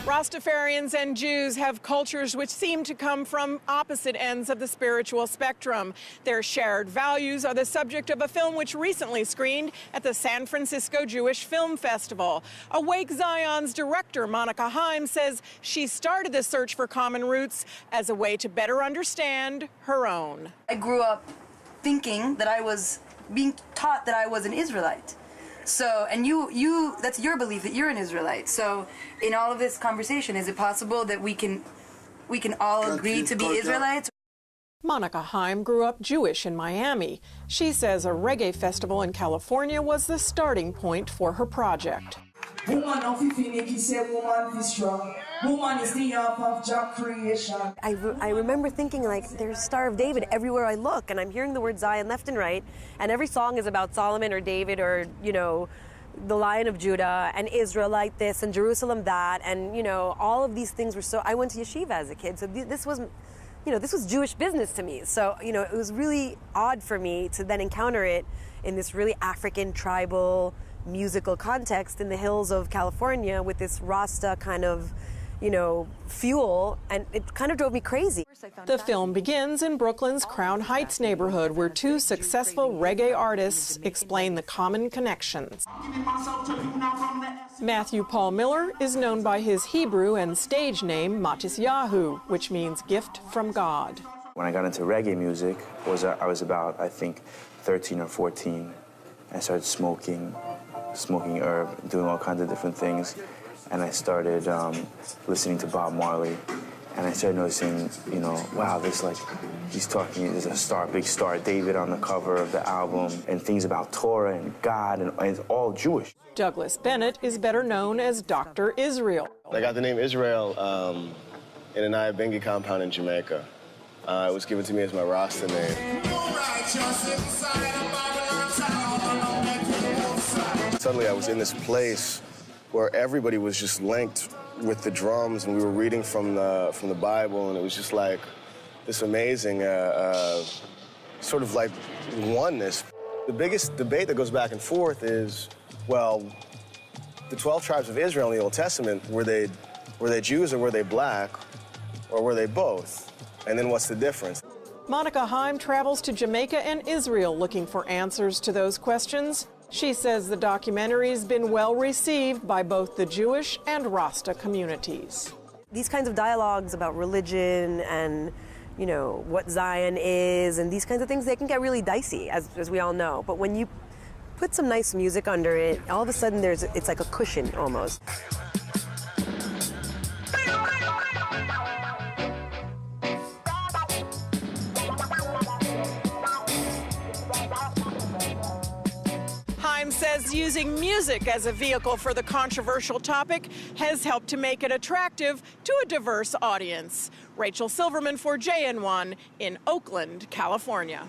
Rastafarians and Jews have cultures which seem to come from opposite ends of the spiritual spectrum. Their shared values are the subject of a film which recently screened at the San Francisco Jewish Film Festival. Awake Zion's director, Monica Haim, says she started the search for common roots as a way to better understand her own. I grew up thinking that I was being taught that I was an Israelite. So, and that's your belief that you're an Israelite. So, in all of this conversation, is it possible that we can all agree to be Israelites? Monica Haim grew up Jewish in Miami. She says a reggae festival in California was the starting point for her project. Woman of Infinity said woman is strong. Woman is the half of Jah creation. I remember thinking, like, there's Star of David everywhere I look, and I'm hearing the word Zion left and right, and every song is about Solomon or David or, you know, the Lion of Judah and Israel like this and Jerusalem that, and, you know, all of these things were so... I went to yeshiva as a kid, so this was, you know, this was Jewish business to me. So, you know, it was really odd for me to then encounter it in this really African, tribal, musical context in the hills of California with this Rasta kind of, you know, fuel, and it kind of drove me crazy. The film begins in Brooklyn's Crown Heights neighborhood, where two successful reggae artists explain the common connections. Matthew Paul Miller is known by his Hebrew and stage name Matisyahu, which means gift from God. When I got into reggae music, I was about, I think, 13 or 14. I started smoking herb, doing all kinds of different things. And I started listening to Bob Marley. And I started noticing, you know, wow, there's a big star David on the cover of the album, and things about Torah and God, and it's all Jewish. Douglas Bennett is better known as Dr. Israel. I got the name Israel in an Ayabengi compound in Jamaica. It was given to me as my Rasta name. Suddenly I was in this place where everybody was just linked with the drums, and we were reading from the Bible, and it was just like this amazing sort of like oneness. The biggest debate that goes back and forth is, well, the 12 tribes of Israel in the Old Testament, were they Jews or were they black, or were they both? And then what's the difference? Monica Haim travels to Jamaica and Israel looking for answers to those questions. She says the documentary's been well received by both the Jewish and Rasta communities. These kinds of dialogues about religion and, you know, what Zion is and these kinds of things, they can get really dicey, as we all know. But when you put some nice music under it, all of a sudden it's like a cushion almost. Haim says using music as a vehicle for the controversial topic has helped to make it attractive to a diverse audience. Rachel Silverman for JN1 in Oakland, California.